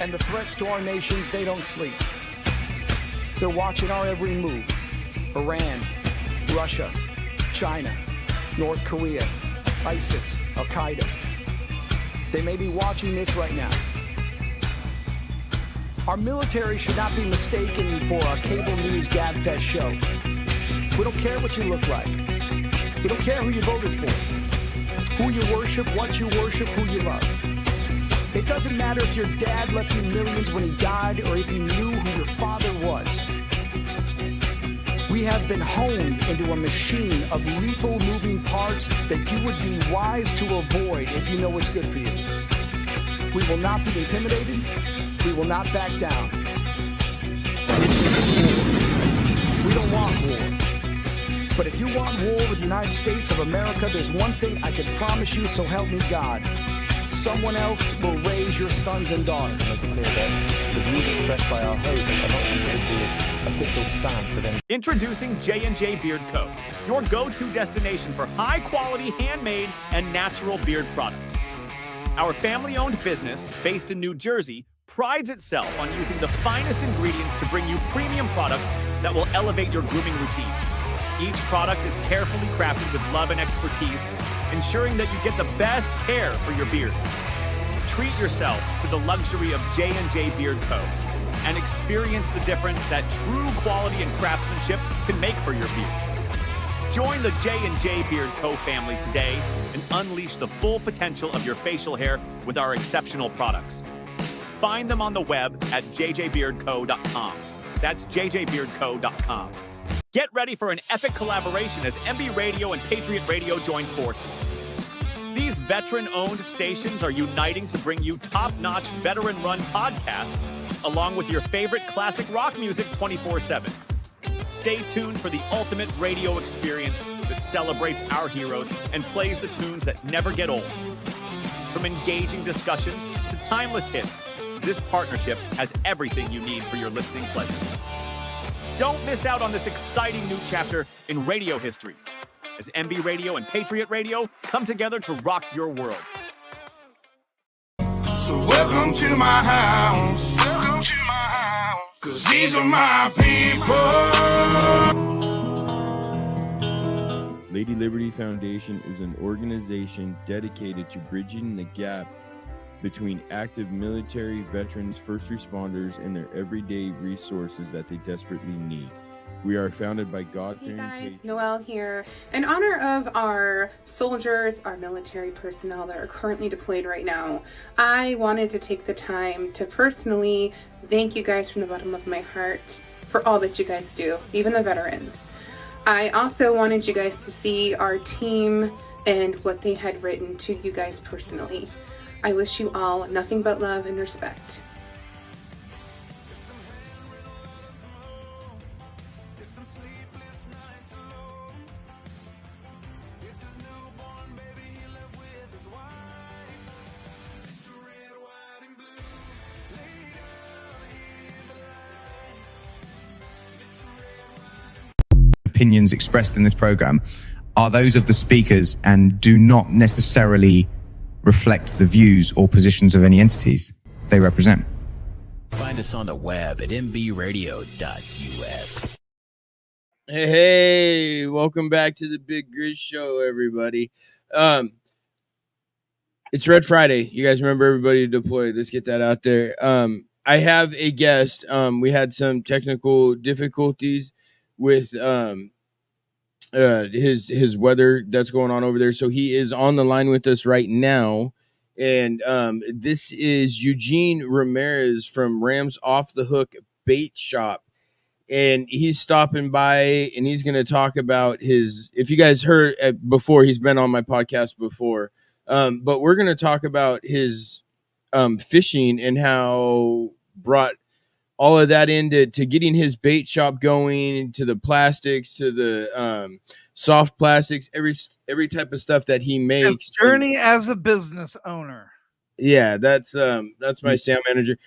And the threats to our nations, they don't sleep. They're watching our every move. Iran, Russia, China, North Korea, ISIS, Al-Qaeda. They may be watching this right now. Our military should not be mistaken for a cable news gabfest show. We don't care what you look like. We don't care who you voted for, who you worship, what you worship, who you love. It doesn't matter if your dad left you millions when he died or if you knew who your father was. We have been honed into a machine of lethal moving parts that you would be wise to avoid if you know what's good for you. We will not be intimidated. We will not back down. We don't want war. But if you want war with the United States of America, there's one thing I can promise you, so help me God. Someone else will raise your sons and daughters. Make it clear that the views expressed by our host are not considered the official stance of any. Introducing J&J Beard Co., your go-to destination for high-quality handmade and natural beard products. Our family-owned business, based in New Jersey, prides itself on using the finest ingredients to bring you premium products that will elevate your grooming routine. Each product is carefully crafted with love and expertise, ensuring that you get the best care for your beard. Treat yourself to the luxury of J&J Beard Co. and experience the difference that true quality and craftsmanship can make for your beard. Join the J&J Beard Co. family today and unleash the full potential of your facial hair with our exceptional products. Find them on the web at jjbeardco.com. That's jjbeardco.com. Get ready for an epic collaboration as MB Radio and Patriot Radio join forces. These veteran-owned stations are uniting to bring you top-notch veteran-run podcasts along with your favorite classic rock music 24/7. Stay tuned for the ultimate radio experience that celebrates our heroes and plays the tunes that never get old. From engaging discussions to timeless hits, this partnership has everything you need for your listening pleasure. Don't miss out on this exciting new chapter in radio history as MB Radio and Patriot Radio come together to rock your world. So welcome to my house. Welcome to my house. 'Cause these are my people. Lady Liberty Foundation is an organization dedicated to bridging the gap between active military, veterans, first responders, and their everyday resources that they desperately need. We are founded by God-fearing patriots. Noelle here. In honor of our soldiers, our military personnel that are currently deployed right now, I wanted to take the time to personally thank you guys from the bottom of my heart for all that you guys do, even the veterans. I also wanted you guys to see our team and what they had written to you guys personally. I wish you all nothing but love and respect. Opinions expressed in this program are those of the speakers and do not necessarily reflect the views or positions of any entities they represent. Find us on the web at mbradio.us. Hey, welcome back to the Big Grizz Show, everybody. It's Red Friday. You guys remember everybody deployed. Let's get that out there. I have a guest. We had some technical difficulties with his weather that's going on over there. So he is on the line with us right now. And this is Eugene Ramirez from Rams Off the Hook Bait Shop. And he's stopping by and he's going to talk about his, if you guys heard before, he's been on my podcast before. But we're going to talk about his fishing and how brought all of that into getting his bait shop going, to the plastics, to the soft plastics, every type of stuff that he makes. His journey as a business owner. Yeah, that's my sound manager.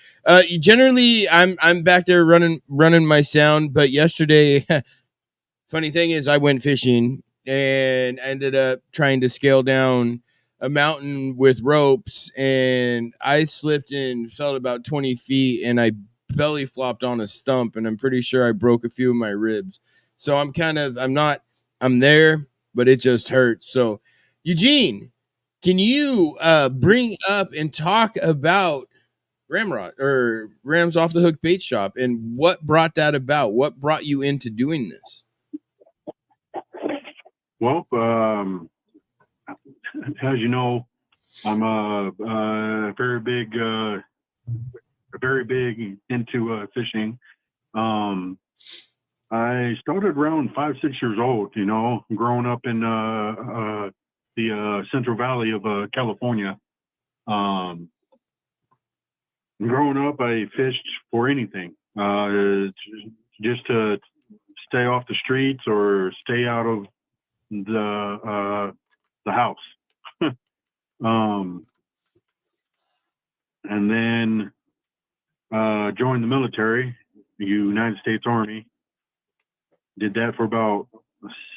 Generally, I'm back there running my sound, but yesterday, funny thing is, I went fishing and ended up trying to scale down a mountain with ropes, and I slipped and fell about 20 feet, and I belly flopped on a stump, and I'm pretty sure I broke a few of my ribs. So I'm there, but it just hurts. So Eugene, can you bring up and talk about Ramrod or Rams Off the Hook Bait Shop and what brought that about? What brought you into doing this? Well, as you know, I'm very big into fishing. I started around 5, 6 years old, growing up in the Central Valley of California. Growing up, I fished for anything, just to stay off the streets or stay out of the house. And then joined the military, the United States Army. Did that for about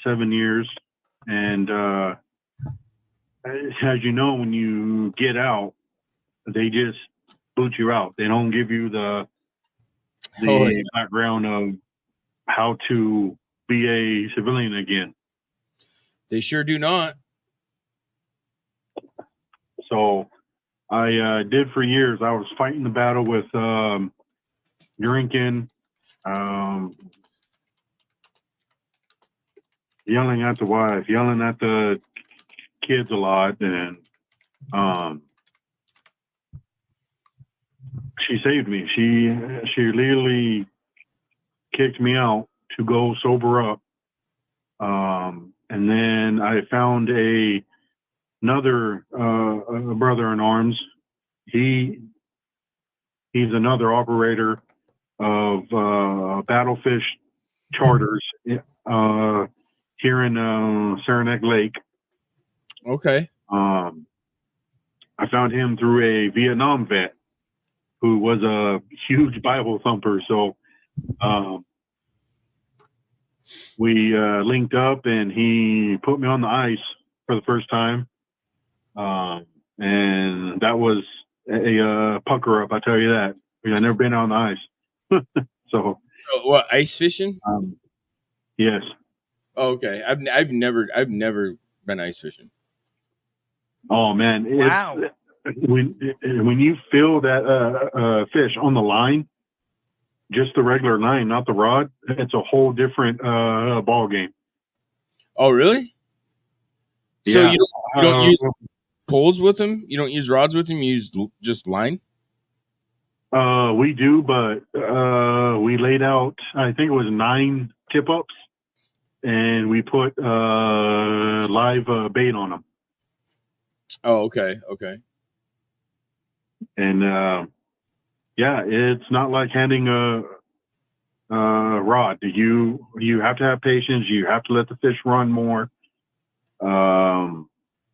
7 years. And as you know, when you get out, they just boot you out. They don't give you the background of how to be a civilian again. They sure do not. So I did for years. I was fighting the battle with drinking, yelling at the wife, yelling at the kids a lot, and she saved me. She literally kicked me out to go sober up. And then I found another brother in arms. He's another operator of battlefish charters here in Saranac Lake. Okay. I found him through a Vietnam vet who was a huge Bible thumper. So we linked up, and he put me on the ice for the first time. And that was a pucker up, I tell you that. I've never been on the ice. So what, ice fishing? Yes. Oh, okay. I've never been ice fishing. Oh man. Wow. When you feel that fish on the line, just the regular line, not the rod, it's a whole different ball game. Oh, really? Yeah. So you don't use poles with them? You don't use rods with them? You use just line? We do, but we laid out, I think it was 9 tip-ups, and we put live bait on them. Oh, okay. Okay. And yeah, it's not like handing a rod. You have to have patience. You have to let the fish run more.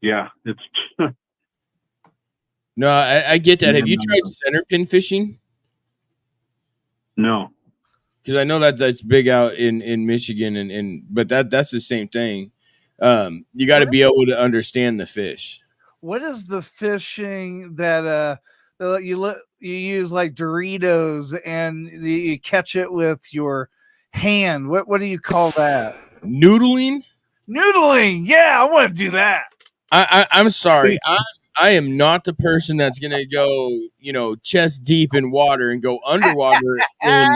Yeah, it's. No, I get that. Have you tried center pin fishing? No. Because I know that's big out in Michigan, but that's the same thing. You got to be able to understand the fish. What is the fishing that you use like Doritos and you catch it with your hand? What do you call that? Noodling? Noodling. Yeah, I want to do that. I'm sorry. I am not the person that's gonna go, chest deep in water and go underwater in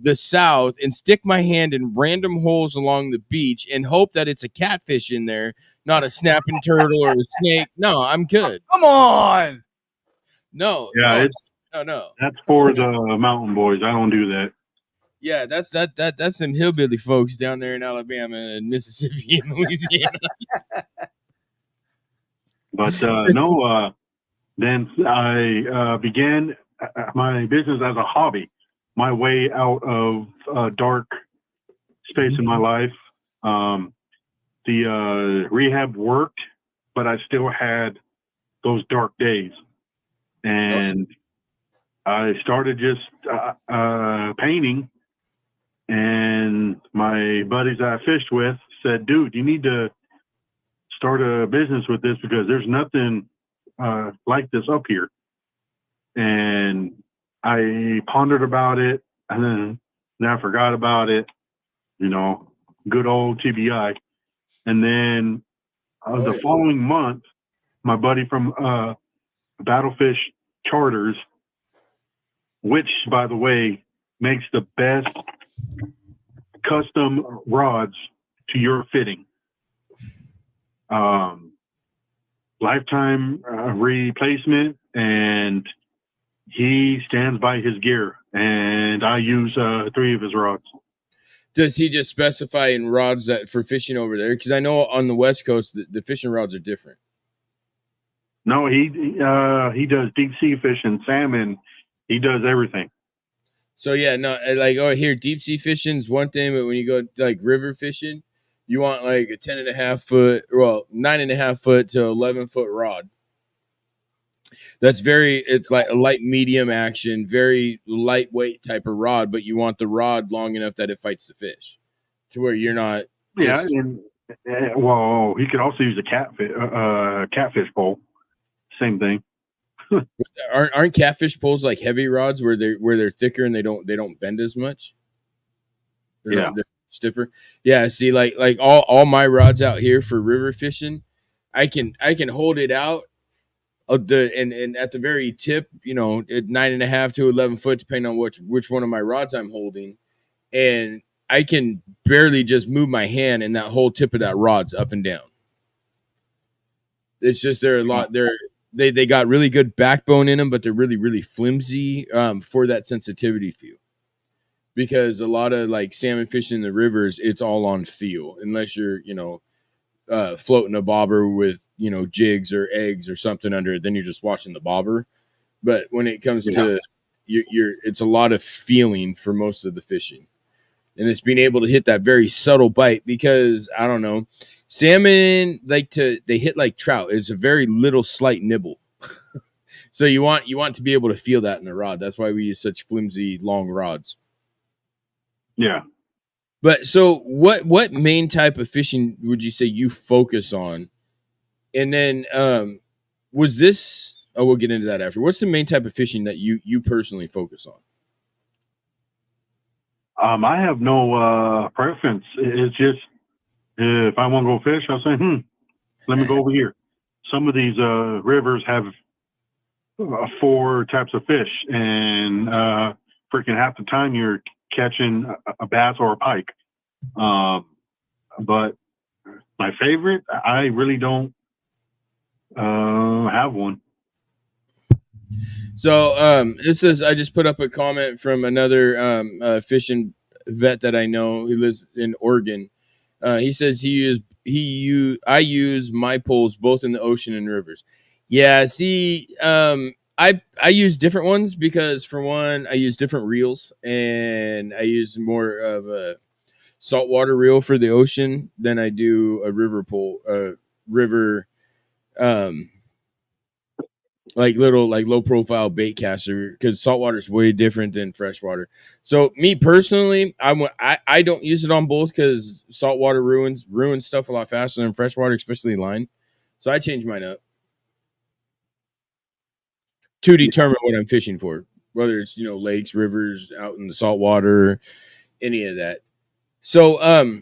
the South and stick my hand in random holes along the beach and hope that it's a catfish in there, not a snapping turtle or a snake. No, I'm good. Come on. No. Yeah, no. That's for the mountain boys. I don't do that. Yeah, that's some hillbilly folks down there in Alabama and Mississippi and Louisiana. But no, then I began my business as a hobby, my way out of a dark space in my life. The rehab worked, but I still had those dark days. And I started just painting. And my buddies that I fished with said, dude, you need to start a business with this because there's nothing like this up here. And I pondered about it, and then I forgot about it, good old TBI. And then the following month, my buddy from Battlefish Charters, which, by the way, makes the best custom rods to your fitting. Lifetime replacement, and he stands by his gear, and I use 3 of his rods. Does he just specify in rods that for fishing over there? Because I know on the West Coast, the fishing rods are different. No, he does deep sea fishing, salmon. He does everything. So yeah, no, like here, deep sea fishing is one thing, but when you go like river fishing, you want like a 10.5 foot, 9.5 foot to 11 foot rod. It's like a light medium action, very lightweight type of rod, but you want the rod long enough that it fights the fish, to where you're not. Yeah, and he could also use a catfish pole. Same thing. Aren't catfish poles like heavy rods where they're thicker and they don't bend as much? They're stiffer. Yeah, see, like all my rods out here for river fishing, I can hold it out and at the very tip, at 9.5 to 11 foot, depending on which one of my rods I'm holding, and I can barely just move my hand, and that whole tip of that rod's up and down. It's just they got really good backbone in them, but they're really, really flimsy for that sensitivity feel. Because a lot of like salmon fishing in the rivers, it's all on feel, unless you're, floating a bobber with, jigs or eggs or something under it, then you're just watching the bobber. But when it comes to it's a lot of feeling for most of the fishing. And it's being able to hit that very subtle bite, because I don't know, salmon they hit like trout. It's a very little slight nibble. So you want to be able to feel that in the rod. That's why we use such flimsy long rods. Yeah. But so what main type of fishing would you say you focus on? And then was this we'll get into that after. What's the main type of fishing that you personally focus on? I have no preference. It's just if I want to go fish, I'll say, let me go over here. Some of these rivers have 4 types of fish, and freaking half the time you're catching a bass or a pike. But my favorite, I really don't have one. So it says, I just put up a comment from another fishing vet that I know who lives in Oregon. He says I use my poles both in the ocean and rivers. Yeah, see, I use different ones because, for one, I use different reels, and I use more of a saltwater reel for the ocean than I do a river pole, like little, like low profile bait caster, because saltwater is way different than freshwater. So me personally, I don't use it on both because saltwater ruins stuff a lot faster than freshwater, especially line. So I change mine up to determine what I'm fishing for, whether it's, lakes, rivers, out in the saltwater, any of that. So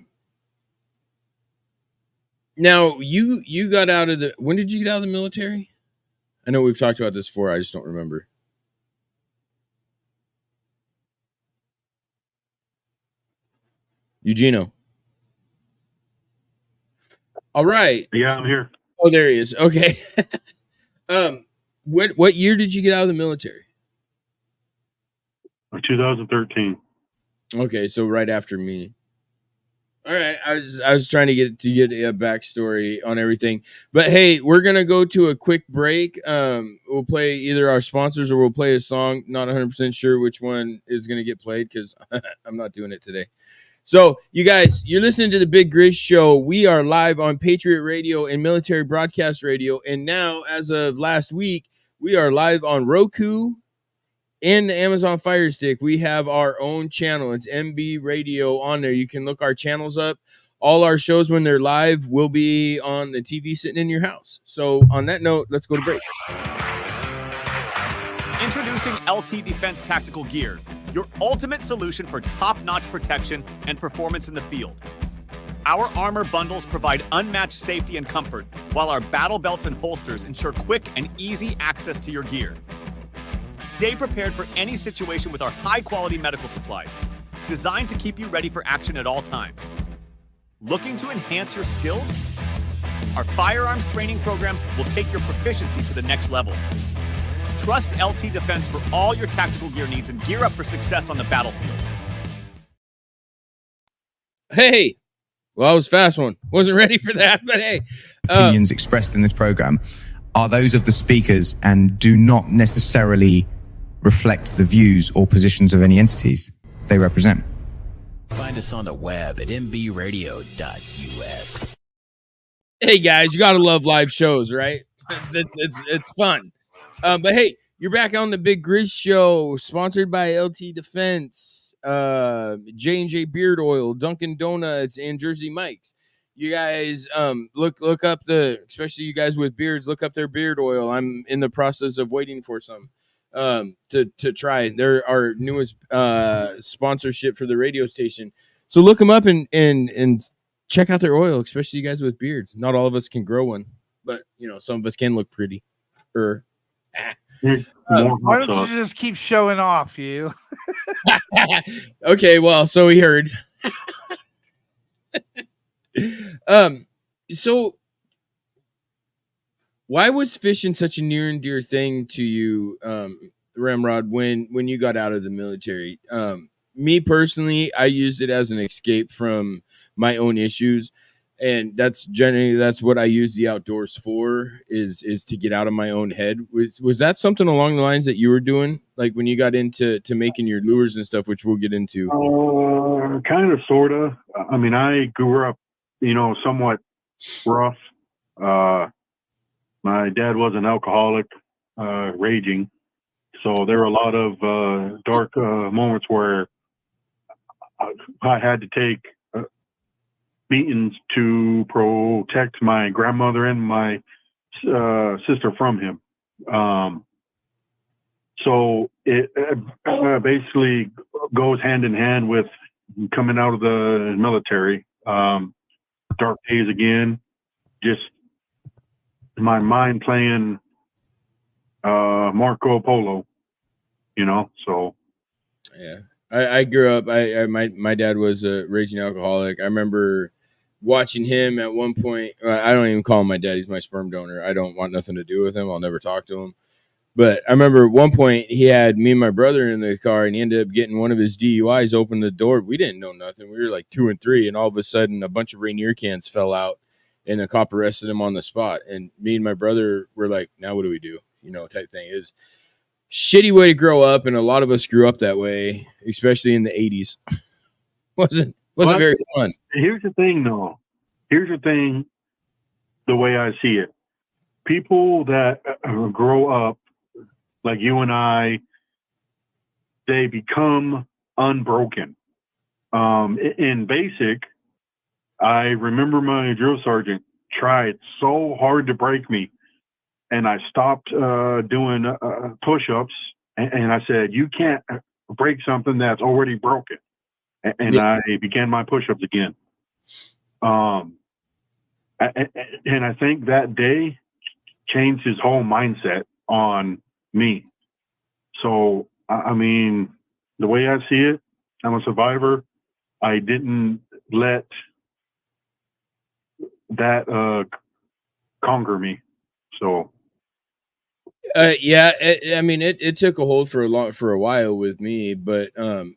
now you got out of when did you get out of the military? I know we've talked about this before. I just don't remember. Eugenio. All right. Yeah, I'm here. Oh, there he is. Okay. What year did you get out of the military? 2013. Okay, so right after me. All right, I was trying to get a backstory on everything, but hey, we're gonna go to a quick break. We'll play either our sponsors or we'll play a song. Not 100% sure which one is gonna get played because I'm not doing it today. So, you guys, you're listening to the Big Grizz Show. We are live on Patriot Radio and Military Broadcast Radio, and now, as of last week, we are live on Roku and the Amazon Fire Stick. We have our own channel. It's MB Radio on there. You can look our channels up all our shows, when they're live, will be on the TV sitting in your house. So on that note, let's go to break. Introducing LT Defense Tactical Gear, your ultimate solution for top-notch protection and performance in the field. Our armor bundles provide unmatched safety and comfort, while our battle belts and holsters ensure quick and easy access to your gear. Stay prepared for any situation with our high-quality medical supplies, designed to keep you ready for action at all times. Looking to enhance your skills? Our firearms training programs will take your proficiency to the next level. Trust LT Defense for all your tactical gear needs and gear up for success on the battlefield. Hey, well, I was fast one. Wasn't ready for that, but hey. Opinions expressed in this program are those of the speakers and do not necessarily reflect the views or positions of any entities they represent. Find us on the web at mbradio.us. Hey guys, you gotta love live shows, right? It's fun. But hey, you're back on the Big Grizz Show, sponsored by LT Defense, J&J Beard Oil, Dunkin' Donuts, and Jersey Mike's. You guys look up especially you guys with beards, look up their beard oil. I'm in the process of waiting for some to try. They're our newest sponsorship for the radio station. So look them up and check out their oil, especially you guys with beards. Not all of us can grow one, but some of us can look pretty. Why don't you just keep showing off, you? Okay, well, so we heard. So why was fishing such a near and dear thing to you, Ramrod, when you got out of the military? Me personally, I used it as an escape from my own issues, and that's what I use the outdoors for, is to get out of my own head. Was that something along the lines that you were doing, like when you got into making your lures and stuff, which we'll get into? Kind of, sort of. I mean, I grew up, somewhat rough. My dad was an alcoholic, raging. So there were a lot of dark moments where I had to take beatings to protect my grandmother and my sister from him. So it basically goes hand in hand with coming out of the military. Dark days again, just my mind playing Marco Polo, so. Yeah. I grew up, my dad was a raging alcoholic. I remember watching him at one point. I don't even call him my dad. He's my sperm donor. I don't want nothing to do with him. I'll never talk to him. But I remember at one point he had me and my brother in the car, and he ended up getting one of his DUIs, opened the door. We didn't know nothing. We were like 2 and 3, and all of a sudden a bunch of Rainier cans fell out, and the cop arrested him on the spot. And me and my brother were like, now what do we do? Type thing. Is shitty way to grow up, and a lot of us grew up that way, especially in the 80s. wasn't very fun. Here's the thing, though. Here's the thing, the way I see it. People that grow up like you and I, they become unbroken. In basic, I remember my drill sergeant tried so hard to break me, and I stopped doing push-ups, and I said, you can't break something that's already broken. And yeah. I began my push-ups again. And I think that day changed his whole mindset on me. So, I mean, the way I see it, I'm a survivor. I didn't let that conquer me. So. Yeah, I mean, it took a hold for a while with me, but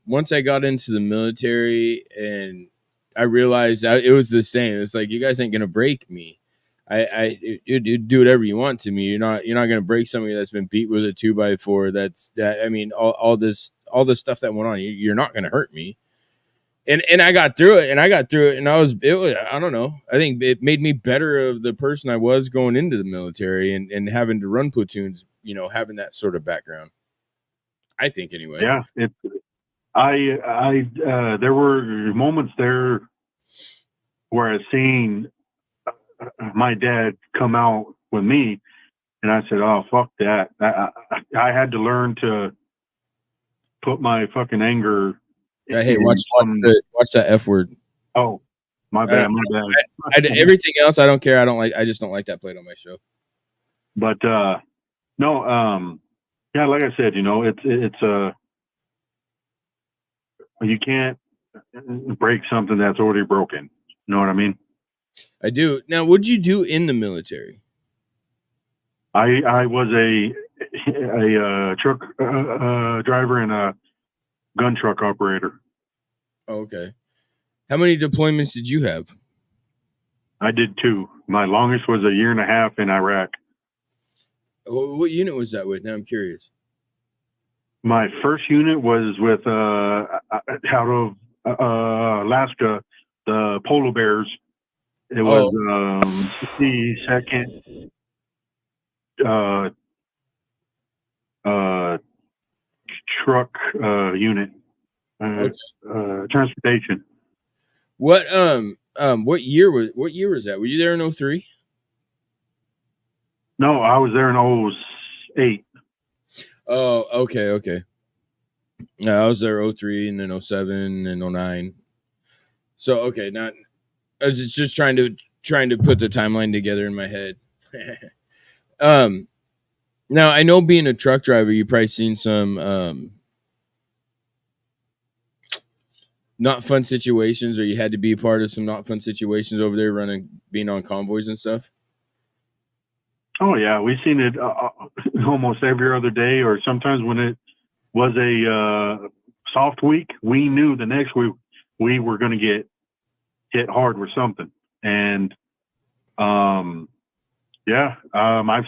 once I got into the military and I realized it was the same. It's like, you guys ain't gonna break me. You do whatever you want to me. You're not gonna break somebody that's been beat with a 2x4. I mean, all this stuff that went on. You're not gonna hurt me. And I got through it, and I don't know. I think it made me better of the person I was going into the military and having to run platoons, having that sort of background. I think anyway. Yeah. There were moments there where I seen my dad come out with me, and I said, "Oh, fuck that!" I had to learn to put my fucking anger. Hey, watch that F word. Oh, my bad, my bad. Everything else, I don't care. I just don't like that played on my show. But no, yeah, like I said, it's you can't break something that's already broken. You know what I mean? I do. Now, what'd you do in the military? I was a truck driver and a gun truck operator. Oh, okay. How many deployments did you have? I did 2. My longest was 1.5 years in Iraq. What unit was that with? Now I'm curious. My first unit was with out of Alaska, the Polar Bears. It was the second truck unit, transportation. What year was that? Were you there in 2003? No, I was there in 2008. Oh, okay. No, I was there 2003 and then 2007 and 2009. So okay, not I was just trying to put the timeline together in my head. Now I know being a truck driver, you've probably seen some not fun situations, or you had to be part of some not fun situations over there being on convoys and stuff. Oh yeah, we've seen it almost every other day, or sometimes when it was a soft week, we knew the next week we were going to get hit hard with something. And I've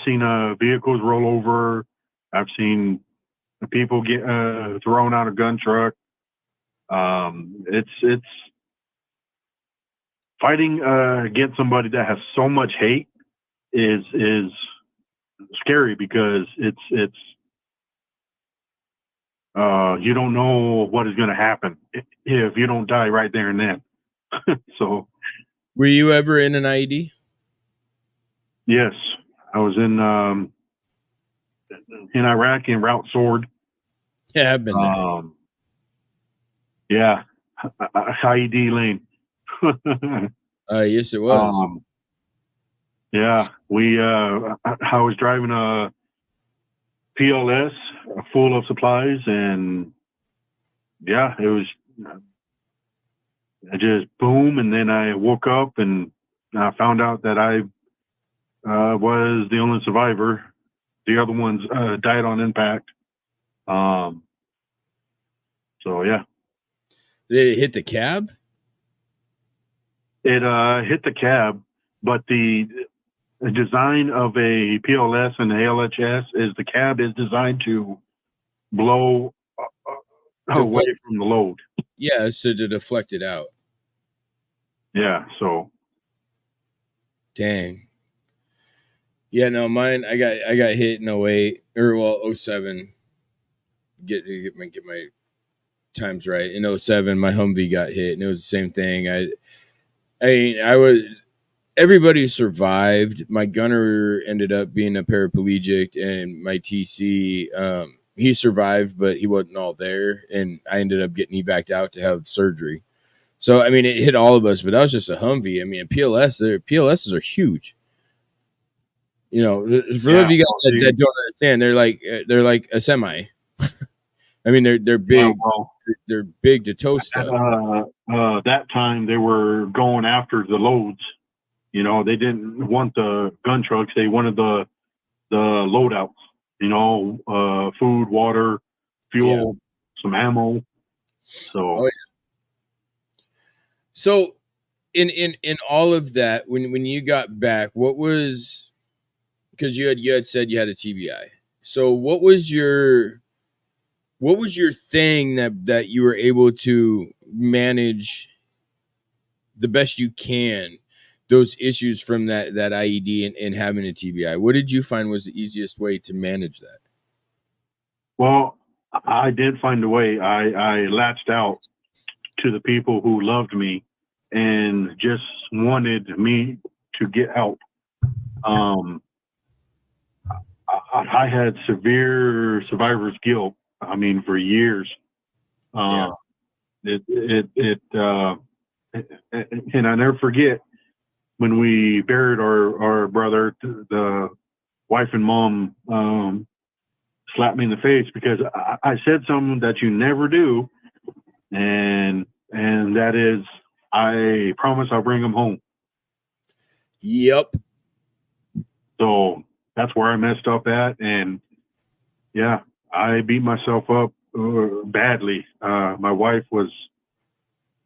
seen vehicles roll over. I've seen people get thrown out of gun truck. It's fighting against somebody that has so much hate is scary, because it's you don't know what is going to happen if you don't die right there and then. So, were you ever in an IED? Yes, I was in Iraq in Route Sword. Yeah, I've been there. Yeah, IED lane. Yes, it was. Yeah, I was driving a PLS full of supplies, and yeah, it was. I just boom, and then I woke up and I found out that I was the only survivor. The other ones died on impact. So yeah. Did it hit the cab? It hit the cab, but the design of a PLS and the LHS is the cab is designed to blow away from the load. Yeah, so to deflect it out. Yeah, so. Dang. Yeah, no, mine. I got hit in 2008 or 2007. Get my times right. In 2007, my Humvee got hit, and it was the same thing. Everybody survived. My gunner ended up being a paraplegic, and my TC, he survived, but he wasn't all there, and I ended up getting evac'd out to have surgery. So, I mean, it hit all of us, but that was just a Humvee. I mean, PLSs are huge. You know, for those of you guys that don't understand, they're like a semi. I mean, they're big. They're big to tow stuff. That time they were going after the loads. You know, they didn't want the gun trucks. They wanted the loadouts. You know, food, water, fuel, some ammo. So. So, in all of that, when you got back, what was, because you had said you had a TBI. So what was your thing that you were able to manage the best you can those issues from that IED and having a TBI? What did you find was the easiest way to manage that? Well, I did find a way. I latched out to the people who loved me and just wanted me to get help. I had severe survivor's guilt. I mean, for years. And I never forget when we buried our brother, the wife and mom slapped me in the face because I said something that you never do, and that is, I promise I'll bring him home. Yep. So that's where I messed up at, and yeah, I beat myself up badly. My wife was,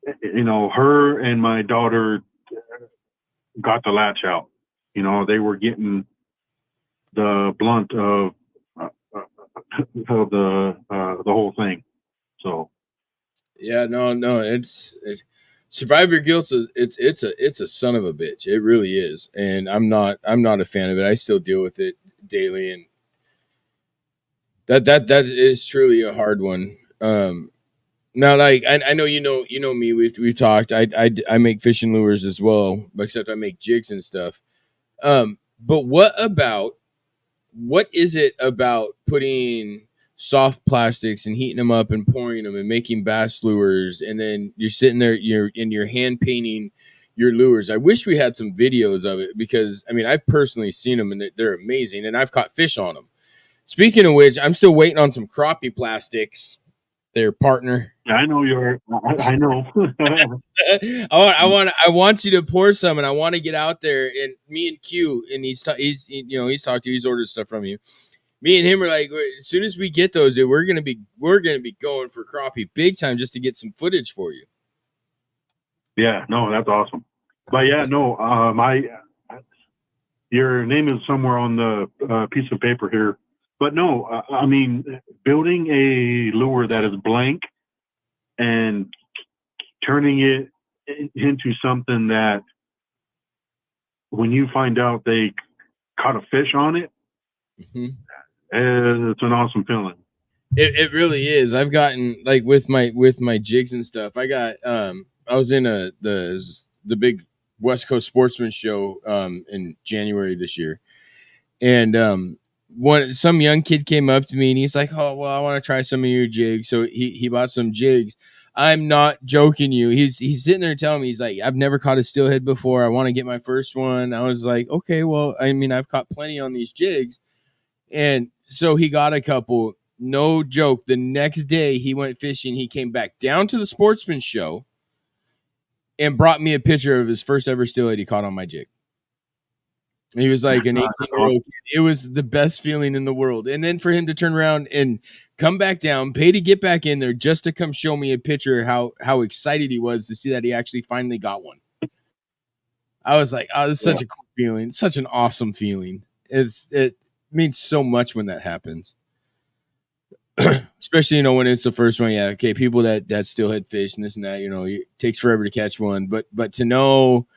her and my daughter got the latch out. They were getting the blunt of the whole thing. So yeah, no, survivor guilt it's a son of a bitch. It really is, and I'm not a fan of it. I still deal with it daily, and that is truly a hard one. Now, like I know you know me. We've talked. I make fishing lures as well, except I make jigs and stuff. But what is it about putting soft plastics and heating them up and pouring them and making bass lures, and then you're sitting there, you're hand painting your lures? I wish we had some videos of it, because I mean, I've personally seen them and they're amazing, and I've caught fish on them. Speaking of which, I'm still waiting on some crappie plastics there, partner. I know I know. I want you to pour some, and I want to get out there, and me and Q, and he's talked to you, he's ordered stuff from you. Me and him are like, as soon as we get those, we're gonna be going for crappie big time, just to get some footage for you. Yeah, no, that's awesome. But yeah, no, your name is somewhere on the piece of paper here. But no, I mean, building a lure that is blank and turning it into something that when you find out they caught a fish on it, it's an awesome feeling. It really is. I've gotten, like, with my jigs and stuff. I got I was in the big West Coast Sportsman show in January this year, and some young kid came up to me and he's like, "Oh, well, I want to try some of your jigs." So he bought some jigs. I'm not joking you. He's sitting there telling me, he's like, "I've never caught a steelhead before. I want to get my first one." I was like, "Okay, well, I mean, I've caught plenty on these jigs." And so he got a couple. No joke. The next day he went fishing. He came back down to the Sportsman show and brought me a picture of his first ever steelhead he caught on my jig. And he was like an 18-year-old kid. It was the best feeling in the world. And then for him to turn around and come back down, pay to get back in there, just to come show me a picture how excited he was to see that he actually finally got one. I was like, oh, this is such a cool feeling. Such an awesome feeling. It means so much when that happens. Especially, when it's the first one. Yeah, okay, people that steelhead fish and this and that, it takes forever to catch one. But to know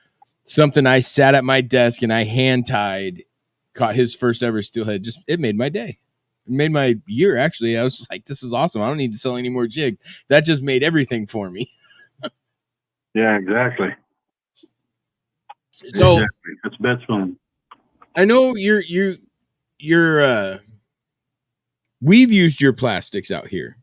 something I sat at my desk and I hand tied, caught his first ever steelhead, it made my day. It made my year, actually. I was like, this is awesome. I don't need to sell any more jig. That just made everything for me. Yeah, exactly. So exactly. That's best fun. I know you're we've used your plastics out here,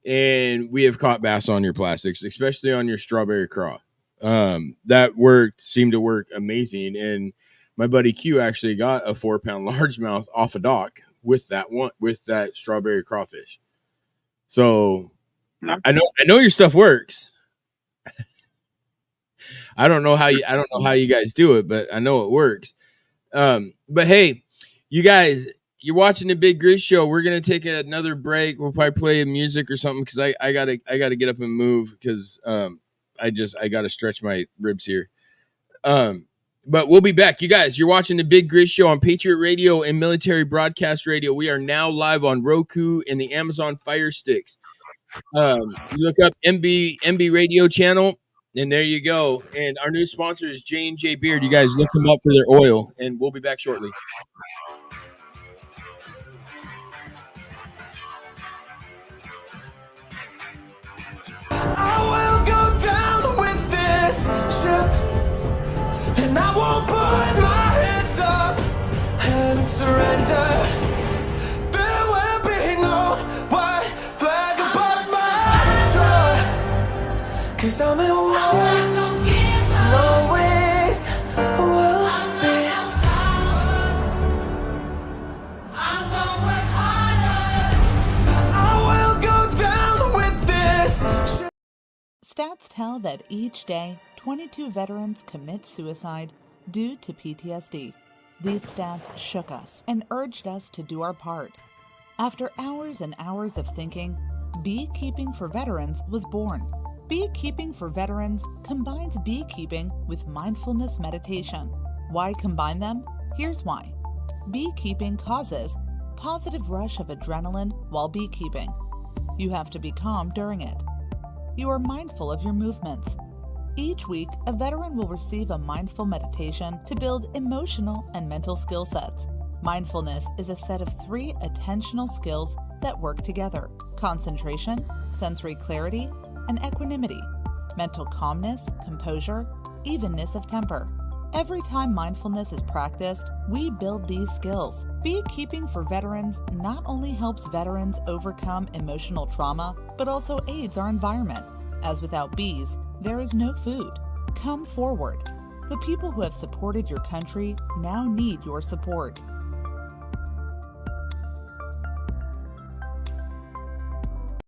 and we have caught bass on your plastics, especially on your strawberry craw. That seemed to work amazing. And my buddy Q actually got a 4-pound largemouth off a dock with that strawberry crawfish. So I know your stuff works. I don't know how you guys do it, but I know it works. But hey, you guys, you're watching the Big Grizz Show. We're gonna take another break. We'll probably play music or something, because I gotta get up and move, because I gotta stretch my ribs here. But we'll be back. You guys, you're watching the Big Grizz Show on Patriot Radio and Military Broadcast Radio. We are now live on Roku and the Amazon Fire Sticks. You look up MB Radio channel, and there you go. And our new sponsor is J&J Beard. You guys look them up for their oil, and we'll be back shortly. I will go down with this 'Cause I'm at war, always will be. I will go down with this. Stats tell that each day, 22 veterans commit suicide due to PTSD. These stats shook us and urged us to do our part. After hours and hours of thinking, Beekeeping for Veterans was born. Beekeeping for Veterans combines beekeeping with mindfulness meditation. Why combine them? Here's why. Beekeeping causes positive rush of adrenaline while beekeeping. You have to be calm during it. You are mindful of your movements. Each week, a veteran will receive a mindful meditation to build emotional and mental skill sets. Mindfulness is a set of 3 attentional skills that work together: concentration, sensory clarity, and equanimity, mental calmness, composure, evenness of temper. Every time mindfulness is practiced, we build these skills. Beekeeping for Veterans not only helps veterans overcome emotional trauma, but also aids our environment, as without bees, there is no food. Come forward. The people who have supported your country now need your support.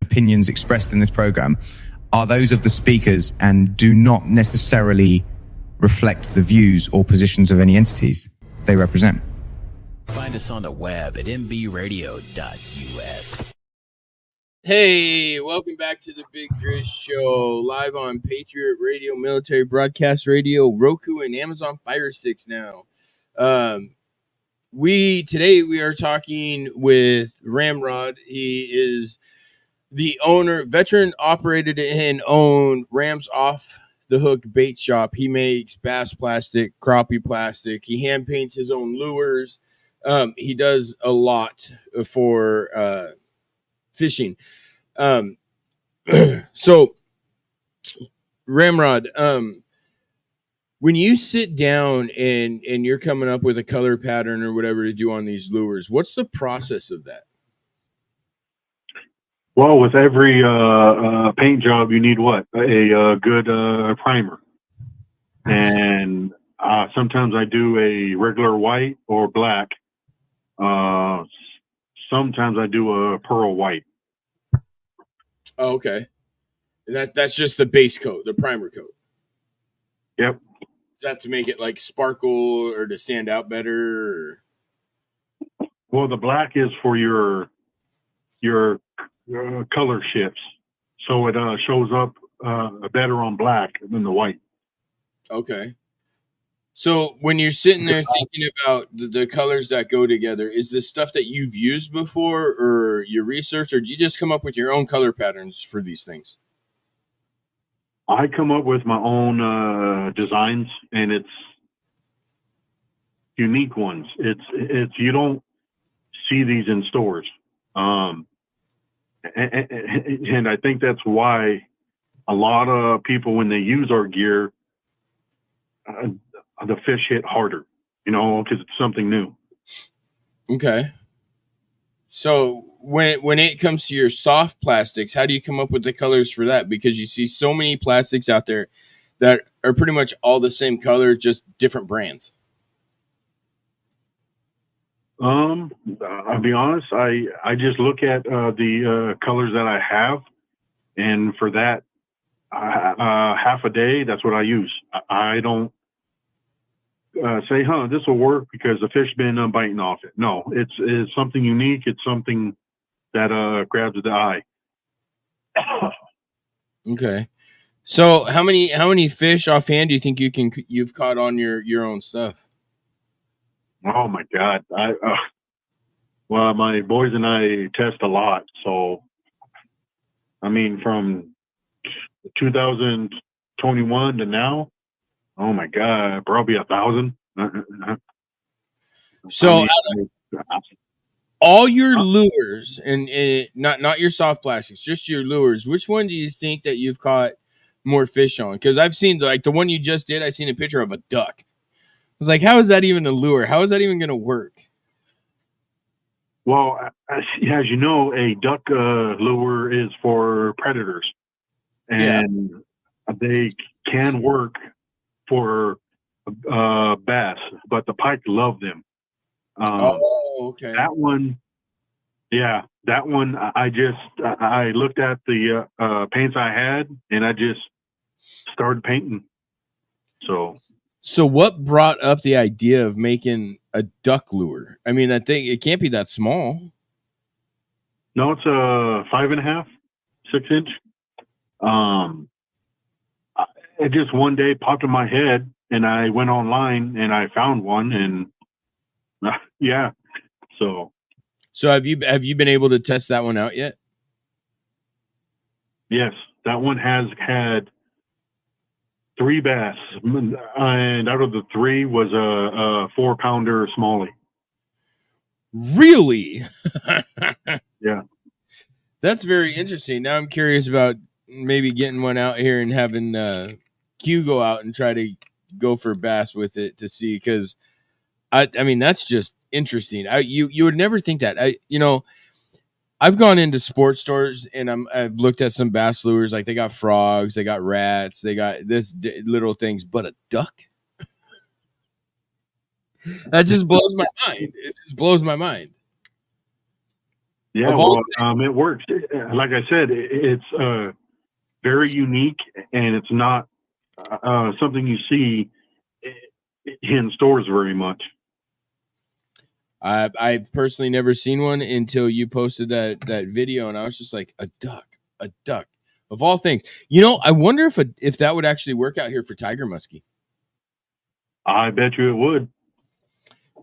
Opinions expressed in this program are those of the speakers and do not necessarily reflect the views or positions of any entities they represent. Find us on the web at mbradio.us. Hey, welcome back to the Big Grizz Show, live on Patriot Radio, Military Broadcast Radio, Roku, and Amazon Fire Sticks now. Today we are talking with Ramrod. He is the owner, veteran operated and owned Rams Off the Hook Bait Shop. He makes bass plastic, crappie plastic. He hand paints his own lures. He does a lot for fishing. So Ramrod, when you sit down and you're coming up with a color pattern or whatever to do on these lures, what's the process of that? Well, with every paint job, you need what? A good primer. And sometimes I do a regular white or black. Sometimes I do a pearl white. Oh, okay. And that's just the base coat, the primer coat. Yep. Is that to make it like sparkle or to stand out better? Or? Well, the black is for your color shifts, so it shows up better on black than the white. Okay. So when you're sitting there thinking about the colors that go together, is this stuff that you've used before or your research, or do you just come up with your own color patterns for these things? I come up with my own designs, and it's unique ones. It's you don't see these in stores. And I think that's why a lot of people, when they use our gear, the fish hit harder, because it's something new. Okay. So when it comes to your soft plastics, how do you come up with the colors for that? Because you see so many plastics out there that are pretty much all the same color, just different brands. I'll be honest. I just look at the colors that I have, and for that half a day, that's what I use. I don't say, this will work because the fish been biting off it. No, it's something unique. It's something that grabs the eye. Okay. So how many fish offhand do you think you've caught on your own stuff? Oh my God. Well, my boys and I test a lot. So, I mean, from 2021 to now, oh my God, probably 1,000. So all your lures and not your soft plastics, just your lures, which one do you think that you've caught more fish on? Because I've seen like the one you just did, I seen a picture of a duck. I was like, how is that even a lure? How is that even going to work? Well, as you know, a duck lure is for predators. And they can work for bass, but the pike love them. Okay. That one, yeah, that one. I looked at the paints I had, and I just started painting. So what brought up the idea of making a duck lure? I mean, I think it can't be that small. No, it's a 5.5, 6 inch. It just one day popped in my head, and I went online and I found one, and yeah. So have you been able to test that one out yet? yes, that one has had 3 bass, and out of the 3 was a 4-pounder smallie. Really? Yeah. That's very interesting. Now I'm curious about maybe getting one out here and having Q go out and try to go for bass with it to see, because I mean, that's just interesting. You would never think that. I've gone into sports stores and I've looked at some bass lures, like they got frogs, they got rats, they got little things, but a duck? That just blows my mind. It just blows my mind. Yeah, well, it works. Like I said, it's very unique, and it's not something you see in stores very much. I've personally never seen one until you posted that video, and I was just like, a duck of all things. I wonder if that would actually work out here for tiger muskie. I bet you it would,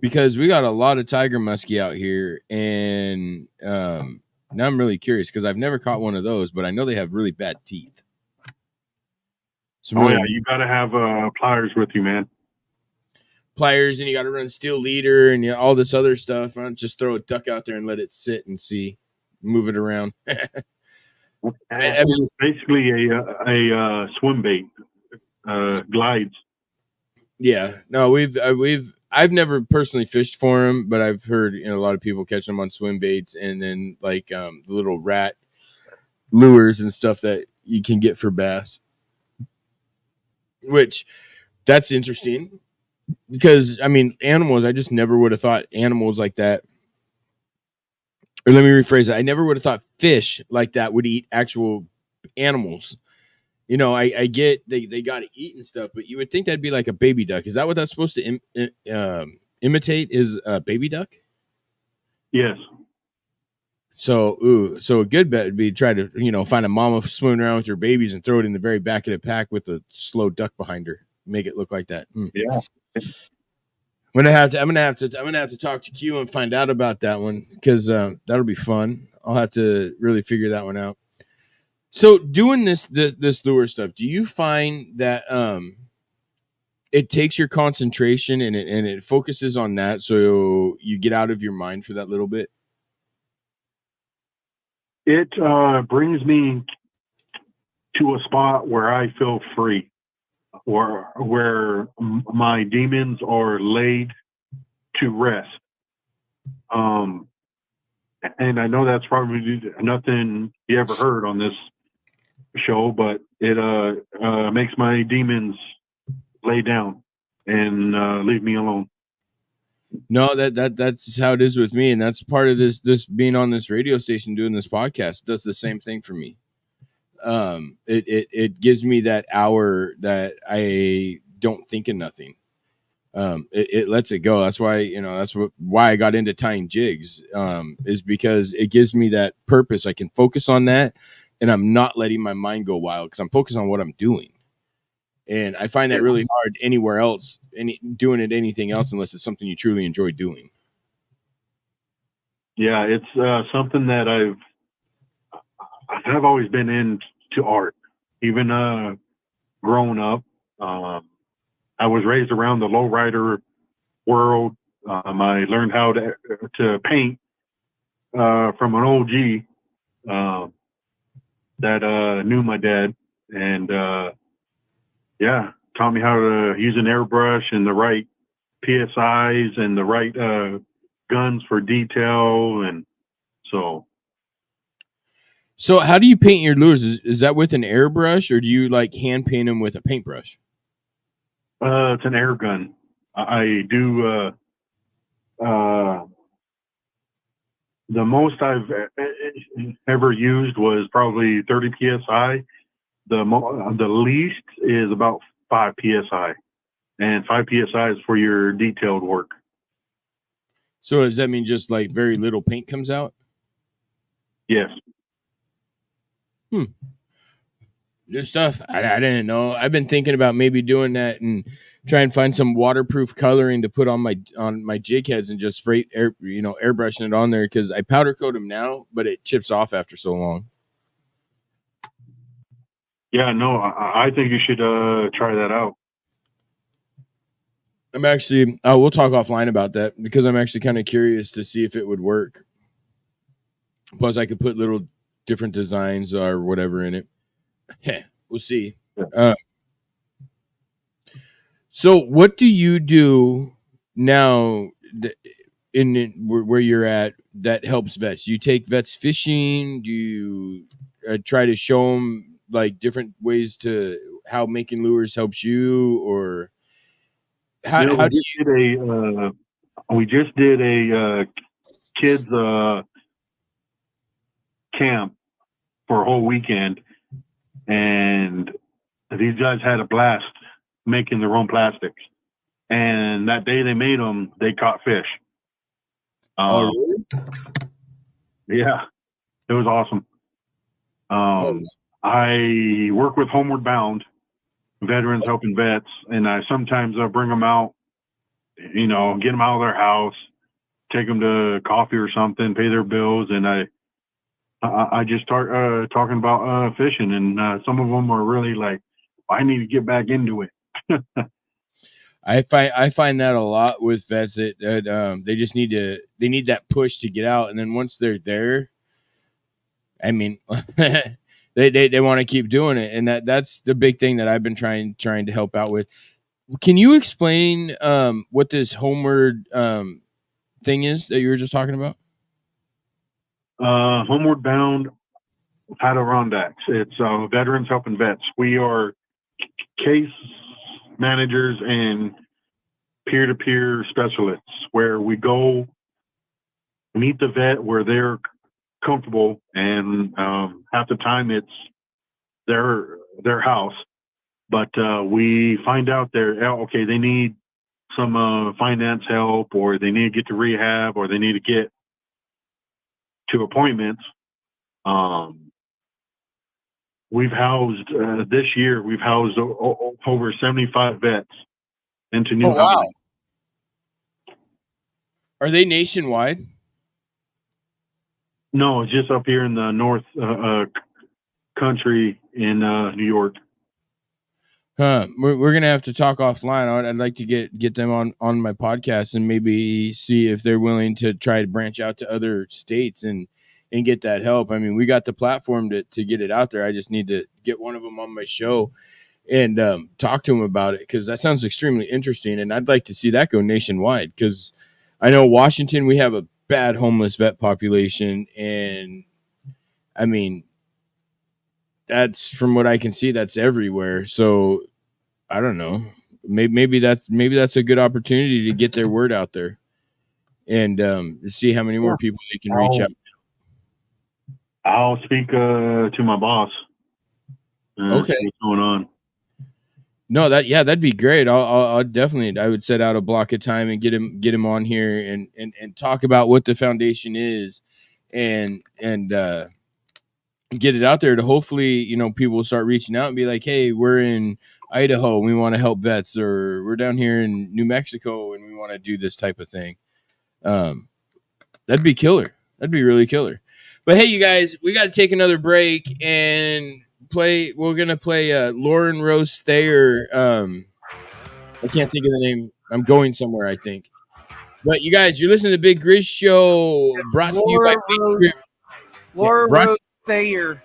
because we got a lot of tiger muskie out here, and now I'm really curious because I've never caught one of those, but I know they have really bad teeth. Yeah, you got to have pliers with you, man. Pliers, and you got to run steel leader and all this other stuff. I don't just throw a duck out there and let it sit and move it around. I mean, basically a swim bait, glides. Yeah, no, I've never personally fished for them, but I've heard a lot of people catch them on swim baits, and then like the little rat lures and stuff that you can get for bass, which that's interesting. Because, I mean, animals, I just never would have thought animals like that. Or let me rephrase it. I never would have thought fish like that would eat actual animals. I get they got to eat and stuff, but you would think that'd be like a baby duck. Is that what that's supposed to imitate, is a baby duck? Yes. So a good bet would be try to, find a mama swimming around with her babies and throw it in the very back of the pack with a slow duck behind her. Make it look like that. Yeah. I'm gonna have to talk to Q and find out about that one, because that'll be fun. I'll have to really figure that one out. So doing this lure stuff, do you find that it takes your concentration and it focuses on that, so you get out of your mind for that little bit? It brings me to a spot where I feel free, or where my demons are laid to rest. And I know that's probably nothing you ever heard on this show, but it makes my demons lay down and leave me alone. No, that's how it is with me, and that's part of this being on this radio station doing this podcast. It does the same thing for me. It gives me that hour that I don't think of nothing. It lets it go. That's why, why I got into tying jigs, is because it gives me that purpose. I can focus on that, and I'm not letting my mind go wild because I'm focused on what I'm doing. And I find that really hard anywhere else, doing it anything else, unless it's something you truly enjoy doing. Yeah, it's something that I've always been into art, even growing up. I was raised around the lowrider world. I learned how to paint from an OG that knew my dad, and taught me how to use an airbrush and the right PSIs and the right guns for detail, and so So how do you paint your lures? Is that with an airbrush, or do you like hand paint them with a paintbrush? It's an air gun. I do. The most I've ever used was probably 30 psi. The least is about 5 psi, and 5 psi is for your detailed work. So does that mean just like very little paint comes out? Yes. New stuff. I didn't know. I've been thinking about maybe doing that and try and find some waterproof coloring to put on my jig heads and just spray airbrushing it on there, because I powder coat them now, but it chips off after so long. Yeah, no, I think you should try that out. I'm actually, we'll talk offline about that, because I'm actually kind of curious to see if it would work. Plus, I could put little different designs or whatever in it. We'll see. So what do you do now in where you're at that helps vets? Do you take vets fishing? Do you try to show them like different ways to how making lures helps you, or how do you? We just did a kids camp for a whole weekend, and these guys had a blast making their own plastics. And that day they made them, they caught fish. Oh, really? Yeah, it was awesome. I work with Homeward Bound, Veterans Helping Vets, and I sometimes bring them out, get them out of their house, take them to coffee or something, pay their bills, and I just start talking about fishing, and some of them are really like, I need to get back into it. I find that a lot with vets that they just need that push to get out, and then once they're there, I mean, they want to keep doing it, and that's the big thing that I've been trying to help out with. Can you explain what this Homeward thing is that you were just talking about? Homeward Bound Adirondacks. It's Veterans Helping Vets. We are case managers and peer-to-peer specialists, where we go meet the vet where they're comfortable, and half the time it's their house, but we find out they need some finance help, or they need to get to rehab, or they need to get to appointments. We've housed this year. We've housed over 75 vets into new housing. Wow. Are they nationwide? No, it's just up here in the north country in New York. We're gonna have to talk offline. I'd like to get them on my podcast and maybe see if they're willing to try to branch out to other states and get that help. I mean, we got the platform to get it out there. I just need to get one of them on my show and talk to them about it, because that sounds extremely interesting, and I'd like to see that go nationwide, because I know Washington, we have a bad homeless vet population, and I mean, that's, from what I can see, that's everywhere. So I don't know, maybe that's a good opportunity to get their word out there and see how many more people they can reach out. I'll speak to my boss. Okay, see what's going on? No, that'd be great. I'll definitely, I would set out a block of time and get him on here and talk about what the foundation is, and get it out there to hopefully, people will start reaching out and be like, hey, we're in Idaho, we want to help vets, or we're down here in New Mexico and we want to do this type of thing. That'd be killer. That'd be really killer. But hey, you guys, we got to take another break and play. We're gonna play Lauren Rose Thayer. I can't think of the name. I'm going somewhere, I think. But you guys, you're listening to the Big Grizz Show, brought to you by Laura Rose Thayer.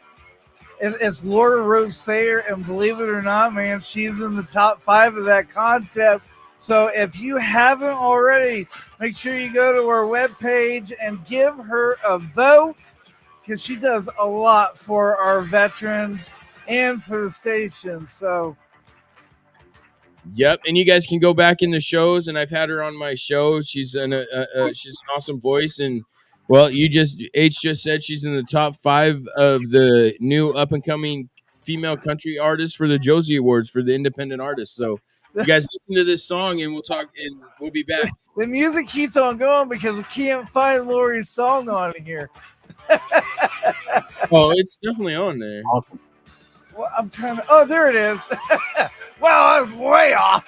It's Laura Rose Thayer, and believe it or not, man, she's in the top 5 of that contest. So if you haven't already, make sure you go to our webpage and give her a vote, because she does a lot for our veterans and for the station. So, yep. And you guys can go back in the shows, and I've had her on my show. She's an awesome voice, and well, H just said she's in the top 5 of the new up and coming female country artists for the Josie Awards for the independent artists. So you guys listen to this song, and we'll be back. The music keeps on going because we can't find Lori's song on here. Oh, it's definitely on there. Awesome. Well, I'm trying to. Oh, there it is. Wow, I was way off.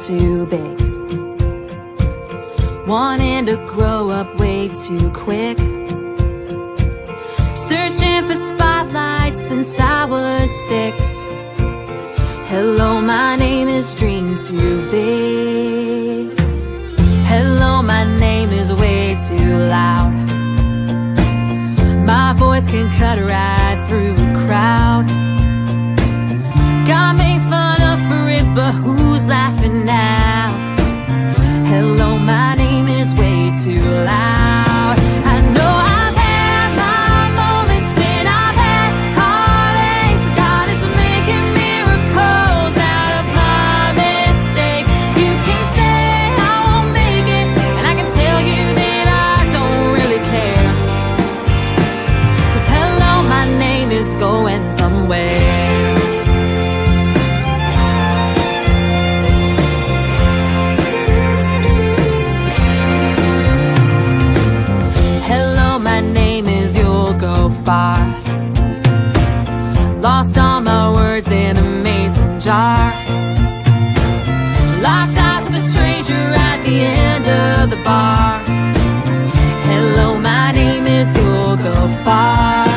Too big, wanting to grow up way too quick, searching for spotlights since I was 6. Hello, my name is Dream Too Big. Hello, my name is way too loud. My voice can cut right through a crowd. Got made fun of for it, but who's laughing now? Hello, my name is way too loud. I know I've had my moments and I've had heartaches, but God is making miracles out of my mistakes. You can say I won't make it, and I can tell you that I don't really care. 'Cause hello, my name is going somewhere. Go far. Lost all my words in a mason jar. Locked eyes with a stranger at the end of the bar. Hello, my name is You'll Go Far.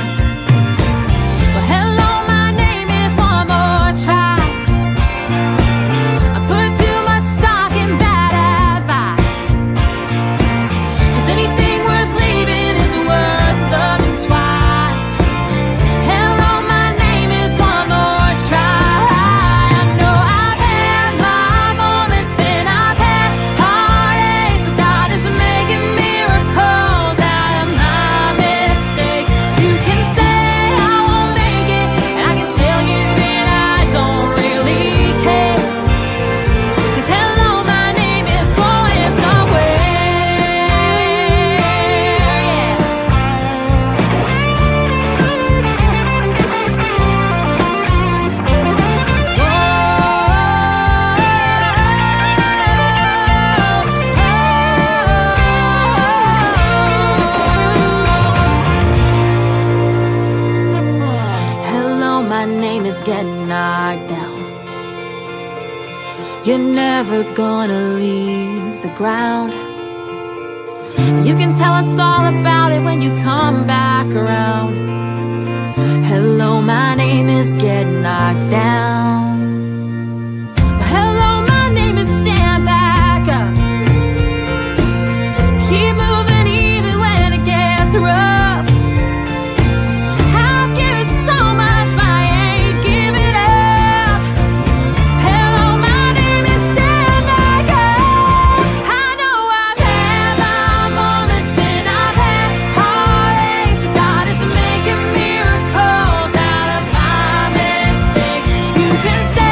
Well, hello, my name is One More Try. I put too much stock in bad advice, 'cause anything worth leaving is worth loving twice. Hello, my name is One More Try. I know I've had my moments and I've had heartaches, but God is making miracles out of my mistakes. You can say I won't make it, and I can tell you that I don't really care. 'Cause hello, my name is going somewhere. Yeah. Hello, my name is getting knocked down. You're never gonna leave the ground. You can tell us all about it when you come back around. Hello, my name is getting knocked down. Hello, my name is Stand Back Up. Keep moving even when it gets rough. I've given so much, but I ain't giving up. Hello, my name is Stand Back Up. I know I've had my moments and I've had heartaches, but God is making miracles out of my mistakes. You can say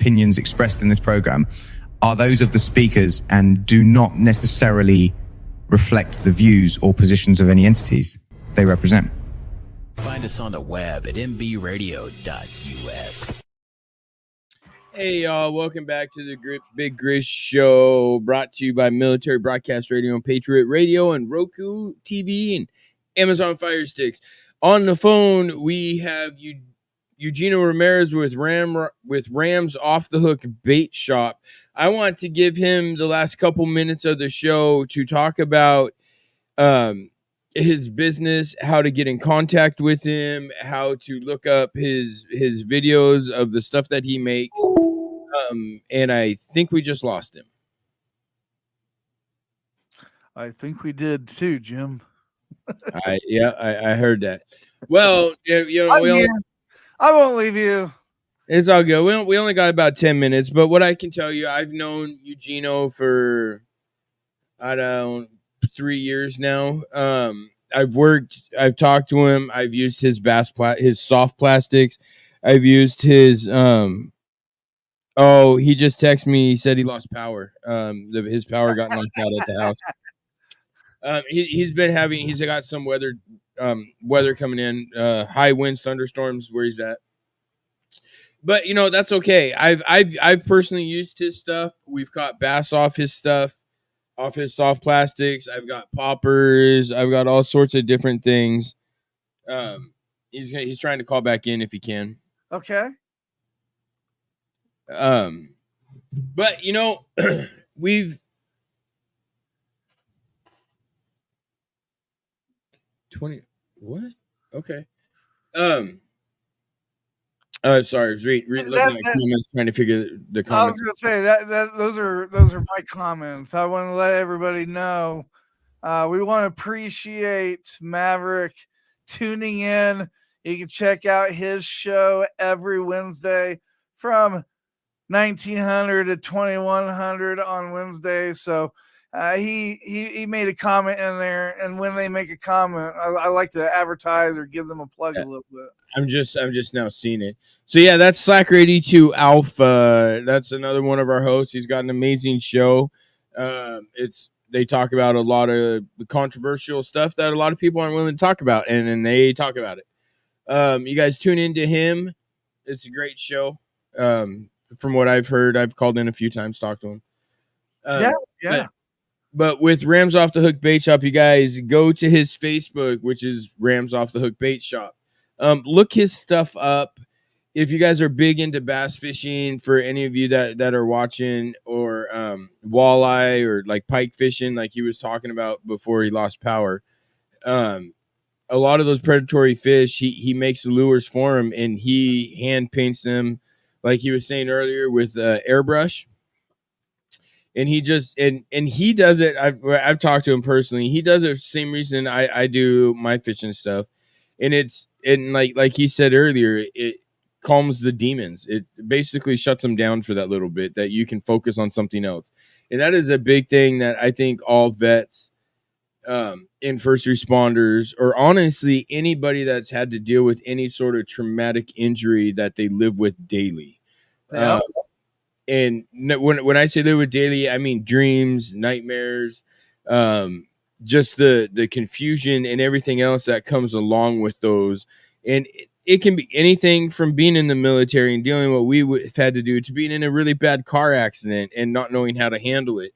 opinions expressed in this program are those of the speakers and do not necessarily reflect the views or positions of any entities they represent. Find us on the web at mbradio.us. Hey, y'all. Welcome back to the Big Grizz Show, brought to you by Military Broadcast Radio and Patriot Radio and Roku TV and Amazon Fire Sticks. On the phone, we have Eugenio Ramirez with Rams Off the Hook Bait Shop. I want to give him the last couple minutes of the show to talk about his business, how to get in contact with him, how to look up his videos of the stuff that he makes. And I think we just lost him. I think we did too, Jim. I heard that. Well, I won't leave you. It's all good. We only got about 10 minutes, but what I can tell you, I've known Eugenio for 3 years now. I've talked to him. I've used his his soft plastics. I've used his he just texted me. He said he lost power. His power got knocked out at the house. He's got some weather coming in, high winds, thunderstorms where he's at. But that's okay. I've personally used his stuff. We've caught bass off his stuff, off his soft plastics. I've got poppers. I've got all sorts of different things. He's trying to call back in if he can. Okay. But we've 20 what? Okay. Sorry, I was looking at comments, trying to figure the comments. I was gonna say that those are my comments. I want to let everybody know we want to appreciate Maverick tuning in. You can check out his show every Wednesday from 1900 to 2100 on Wednesday. So he made a comment in there, and when they make a comment, I like to advertise or give them a plug a little bit. I'm just now seeing it. So yeah, that's Slacker 82 Alpha. That's another one of our hosts. He's got an amazing show. They talk about a lot of controversial stuff that a lot of people aren't willing to talk about, and they talk about it. You guys tune into him. It's a great show. From what I've heard, I've called in a few times, talked to him. Yeah. But with Rams Off the Hook Bait Shop, you guys go to his Facebook, which is Rams Off the Hook Bait Shop. Look his stuff up. If you guys are big into bass fishing, for any of you that are watching, or walleye or like pike fishing, like he was talking about before he lost power, a lot of those predatory fish, he makes the lures for him, and he hand paints them, like he was saying earlier, with airbrush. And he just and he does it. I've talked to him personally. He does it for the same reason I do my fishing stuff. And like he said earlier, it calms the demons. It basically shuts them down for that little bit, that you can focus on something else. And that is a big thing that I think all vets, and first responders, or honestly anybody that's had to deal with any sort of traumatic injury that they live with daily. Yeah. And when I say live with daily, I mean dreams, nightmares, just the confusion and everything else that comes along with those. And it can be anything from being in the military and dealing with what we've had to do, to being in a really bad car accident and not knowing how to handle it.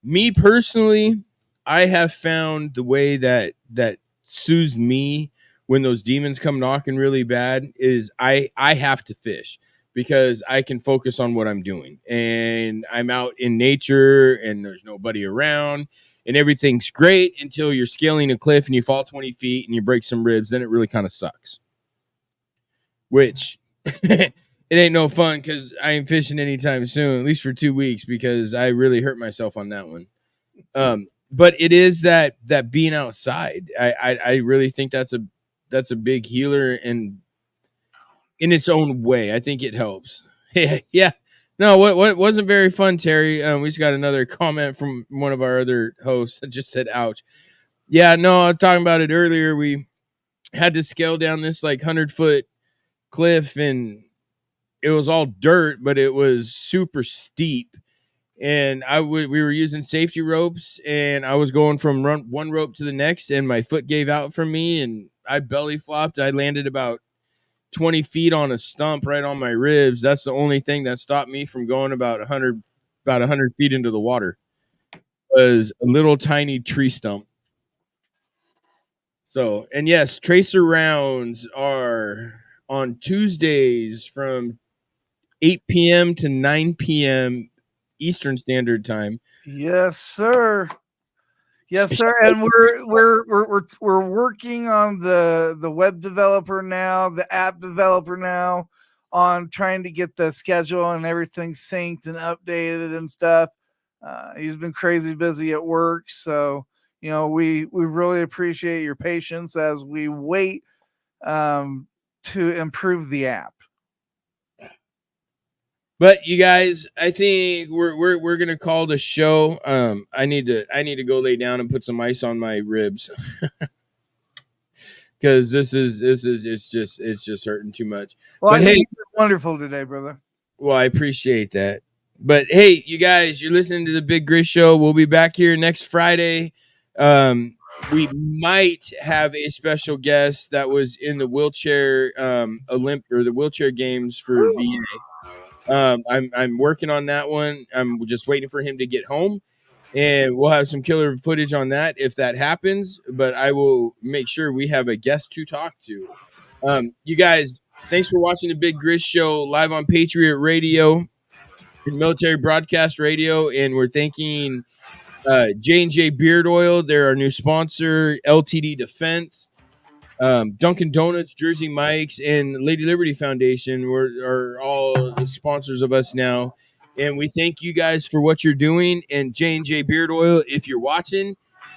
Me personally, I have found the way that soothes me when those demons come knocking really bad is I have to fish, because I can focus on what I'm doing, and I'm out in nature and there's nobody around and everything's great until you're scaling a cliff and you fall 20 feet and you break some ribs. Then it really kind of sucks, which it ain't no fun, because I ain't fishing anytime soon, at least for 2 weeks, because I really hurt myself on that one. But it is that being outside. I really think that's a big healer, and in its own way, I think it helps. Yeah. No, what wasn't very fun, Terry. We just got another comment from one of our other hosts that just said, ouch. Yeah, no, I was talking about it earlier. We had to scale down this like 100-foot cliff, and it was all dirt, but it was super steep. And we were using safety ropes, and I was going from one rope to the next, and my foot gave out from me, and I belly flopped. I landed about 20 feet on a stump right on my ribs. That's the only thing that stopped me from going about 100 feet into the water. It was a little tiny tree stump. So, and yes, tracer rounds are on Tuesdays from 8 p.m. to 9 p.m. Eastern Standard Time. Yes, sir. Yes, sir. And we're working on the web developer now, the app developer now, on trying to get the schedule and everything synced and updated and stuff. He's been crazy busy at work, so we really appreciate your patience as we wait to improve the app. But you guys, I think we're gonna call the show. I need to go lay down and put some ice on my ribs because this is it's just hurting too much. Well, but hey, you did wonderful today, brother. Well, I appreciate that. But hey, you guys, you're listening to the Big Grizz Show. We'll be back here next Friday. We might have a special guest that was in the wheelchair the wheelchair games for VA. I'm working on that one. I'm just waiting for him to get home, and we'll have some killer footage on that if that happens. But I will make sure we have a guest to talk to. You guys, thanks for watching the Big Grizz Show live on Patriot Radio and Military Broadcast Radio, and we're thanking J&J Beard Oil. They're our new sponsor. LTD Defense. Dunkin' Donuts, Jersey Mike's, and Lady Liberty Foundation are all the sponsors of us now. And we thank you guys for what you're doing. And J&J Beard Oil, if you're watching,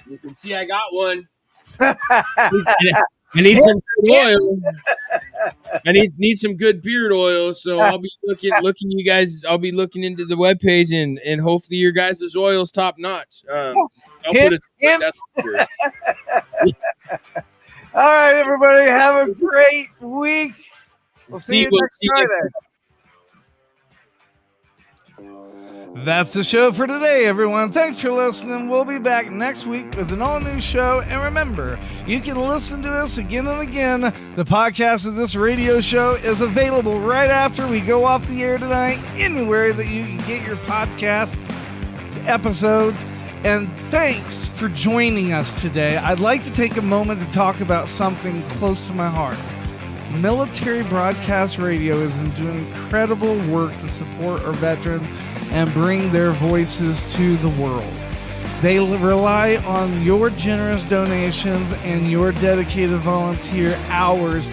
you can see I got one. I need some good oil. I need some good beard oil. So I'll be looking you guys. I'll be looking into the webpage, and hopefully your guys' oil's top notch. I'll put it. That's all right, everybody, have a great week. We'll see you next Friday. That's the show for today, everyone. Thanks for listening. We'll be back next week with an all-new show. And remember, you can listen to us again and again. The podcast of this radio show is available right after we go off the air tonight, anywhere that you can get your podcast episodes. And thanks for joining us today. I'd like to take a moment to talk about something close to my heart. Military Broadcast Radio is doing incredible work to support our veterans and bring their voices to the world. They rely on your generous donations and your dedicated volunteer hours